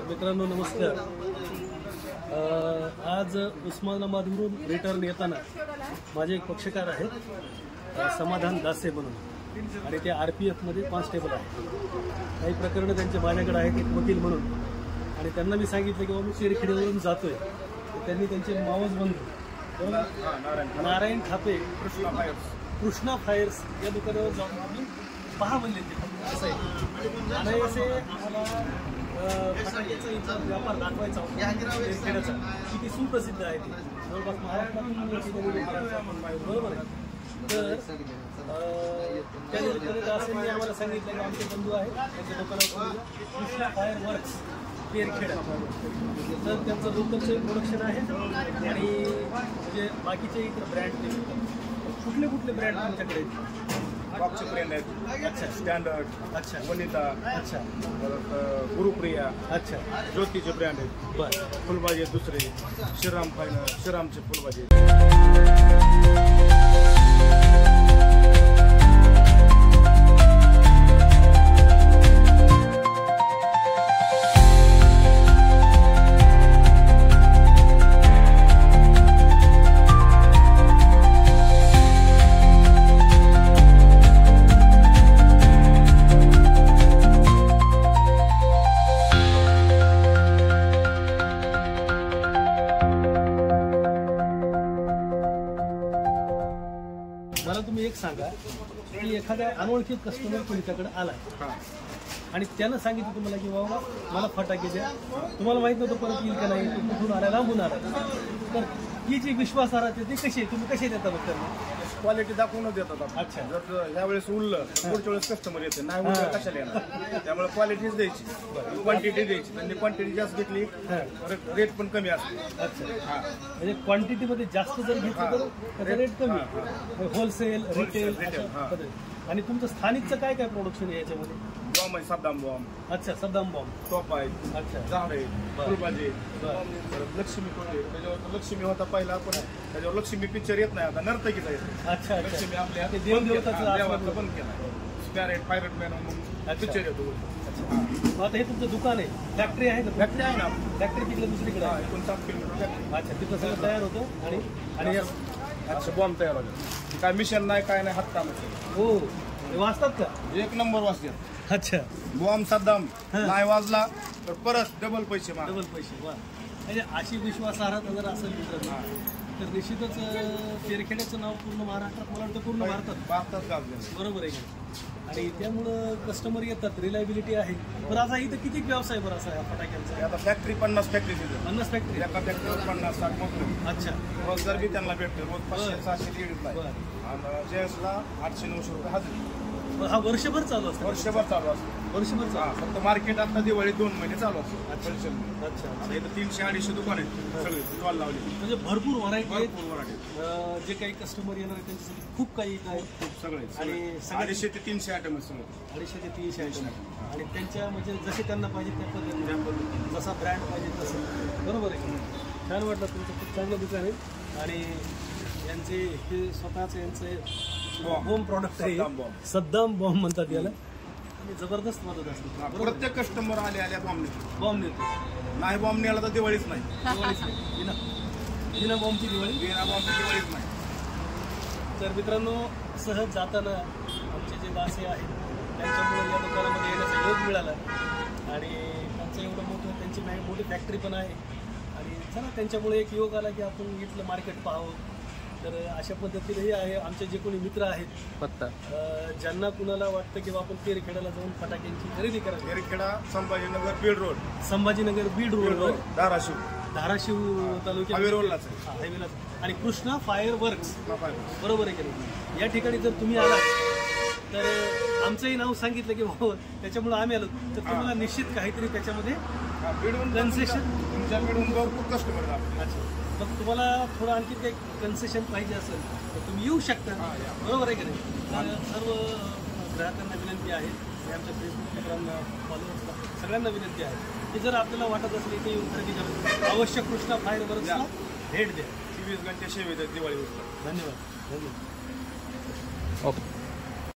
मित्रांनो नमस्कार। आज उस्मानाबादवरून रिटर्न येताना माझे एक पक्षकार आहेत समाधान दासे म्हणून, आणि ते RPF मध्ये कॉन्स्टेबल आहेत। काही प्रकरणं त्यांचे माझ्याकडे आहेत, एक वकील म्हणून, आणि त्यांना मी सांगितलं की मी शेरखेड्यावरून जातोय, तर त्यांनी त्यांचे मावस बंधू नारायण खापे कृष्णा फायर्स या दुकानावर जाऊन पहा म्हणले ते असं आहे। आणि असे आम्हाला फटाक्याचा इथला व्यापार दाखवायचा होता खेड्याचा, किती सुप्रसिद्ध आहे ते जवळपास महाराष्ट्रात, बरोबर आहे। तर त्या निमित्ताने दासेंनी आम्हाला सांगितलं की आमचे बंधू आहेत, त्यांच्या दुकानावर कृष्णा फायर वर्क्स तेरखेडा, तर त्यांचं लोकलचं प्रोडक्शन आहे आणि म्हणजे बाकीचे इतर ब्रँड ते कुठले कुठले ब्रँड तुमच्याकडे आहेत? बॉक्सचे ब्रँड आहेत। अच्छा, स्टँडर्ड, अच्छा, वनिता, अच्छा, गुरुप्रिया, अच्छा, ज्योतीचे ब्रँड आहेत। बरं, फुलबाजी आहेत दुसरे, श्रीराम फायनल, श्रीरामचे फुलबाजी। मला तुम्ही एक सांगा की एखाद्या अनोळखी कस्टमर तुमच्याकडे आला आणि त्यानं सांगितलं तुम्हाला की बाबा मला फटाके द्या, तुम्हाला माहित नव्हतं परत येईल का नाही, तो कुठून आला, लांबून आला, तर ही जी विश्वासार्हता ती कशी आहे, तुम्ही कसे देता बघ त्यांना? क्वालिटी दाखवूनच देतात आपण। अच्छा, जर ह्यावेळेस उरलं पुढच्या वेळेस कस्टमर येते, नाही उरलं कशाला येणार, त्यामुळे क्वालिटीच द्यायची, क्वांटिटी द्यायची। त्यांनी क्वांटिटी जास्त घेतली रेट पण कमी असते। अच्छा, म्हणजे क्वांटिटीमध्ये जास्त जर घेतलं तर रेट कमी, होलसेल रिटेल। आणि तुमचं स्थानिकचं काय काय प्रोडक्शन आहे याच्यामध्ये? बॉम्ब आहे, सद्दाम बॉम्ब, अच्छा, सद्दाम बॉम्ब, टॉप आहे, अच्छा, झाड आहे, फुलबाजी, लक्ष्मी कोणते, त्याच्यावर लक्ष्मी होता पहिला, पण त्याच्यावर लक्ष्मी पिक्चर येत नाही आता, नर्तकीचा येतो। अच्छा, लक्ष्मी आपल्या देवाचं पण केला, स्पॅरेट पायरेट मॅन म्हणून पिक्चर येतो। आता हे तुमचं दुकान आहे, फॅक्टरी आहे का? फॅक्टरी आहे ना, फॅक्टरी तिकडे दुसरीकडे आहे, 59 किलोमीटर। अच्छा, तिथं सगळं तयार होतं आणि अच्छा, बॉम्ब तयार होतो, काय मिशन नाही, काय नाही, हात काम। हो, वाजतात का? एक नंबर वाजतात। अच्छा, बॉम्ब सद्दाम नाही वाजला तर परत डबल पैसे, डबल पैसे। वा, म्हणजे अशी विश्वासार्हता जर असेल मित्रांनो तर निश्चितच तेरखेड्याचं नाव पूर्ण महाराष्ट्रात, मला वाटतं पूर्ण भारतात गाजलं, बरोबर आहे का? आणि त्यामुळं कस्टमर येतात, रिलायबिलिटी आहे। बरं, आता इथं किती व्यवसाय बरं असा फटाक्यांचा? आता फॅक्टरी 50 फॅक्टरी, 50 फॅक्टरी, एका फॅक्टरीवर 50-60 नोकरी। अच्छा, रोजगार बी त्यांना भेटतो, रोज 500-600 लेडीजला, आणि जेंट्सला 800-900 रुपये हजरी। हा वर्षभर चालू असतो? वर्षभर चालू असतो, वर्षभर चालू। फक्त मार्केट आता दिवाळी 2 महिने चालू असतो। अच्छा, इथं 300-250 दुकान आहेत, सगळी स्टॉल लावली, म्हणजे भरपूर व्हरायटी आहेत। जे काही कस्टमर येणार आहे त्यांच्यासाठी खूप काही आहे, खूप सगळे, आणि 250 ते 300 आयटम आहेत सगळे, 250 ते 300 आयटम, आणि त्यांच्या म्हणजे जसे त्यांना पाहिजे त्या पद्धतीने, जसा ब्रँड पाहिजे तसं, बरोबर आहे? छान वाटलं, तुमचं खूप चांगलं दुकान आहे, आणि यांचे हे स्वतःच यांचे होम प्रॉडक्ट आहे, सद्दाम बॉम्ब म्हणतात याला, आणि जबरदस्त मदत असते। प्रत्येक कस्टमर आल्या बॉम्ब नेतो, नाही बॉम्ब नेला तर दिवाळीच नाही, बिना बॉम्बची दिवाळी, दिवाळीच नाही। तर मित्रांनो, सहज जाताना आमचे जे दासे आहेत त्यांच्यामुळे या दुकानामध्ये येण्याचा योग मिळाला, आणि त्यांचं एवढं मोठं, त्यांची मोठी फॅक्टरी पण आहे, आणि चला त्यांच्यामुळे एक योग आला की आपण इथलं मार्केट पाहावं। तर अशा पद्धतीनेही आहे, आमचे जे कोणी मित्र आहेत पत्ता, ज्यांना कुणाला वाटतं की आपण तेरखेड्याला जाऊन फटाक्यांची खरेदी करा, तेरखेडा संभाजीनगर बीड रोड, संभाजीनगर बीड रोड, धाराशिव तालुक्यात हायवेलाच, आणि कृष्णा फायर वर्क्स, बरोबर आहे की नाही? या ठिकाणी जर तुम्ही आला तर आमचंही नाव सांगितलं की भाऊ त्याच्यामुळे आम्ही आलो, तर तुम्हाला निश्चित काहीतरी त्याच्यामध्ये कन्सेशन, तुमच्या मिळून भरपूर कस्टमर। अच्छा, मग तुम्हाला थोडं आणखी काही कन्सेशन पाहिजे असेल तर तुम्ही येऊ शकता, बरोबर आहे की नाही? सर्व ग्राहकांना विनंती आहे, आमच्या फेसबुक मित्रांना, फॉलोअर्सला, सगळ्यांना विनंती आहे की जर आपल्याला वाटत असेल इथे येऊन खरेदी करा, अवश्य कृष्णा फायर वर्क्सला भेट द्या। 24 घंटे सेवेत दिवाळी. धन्यवाद. ओके.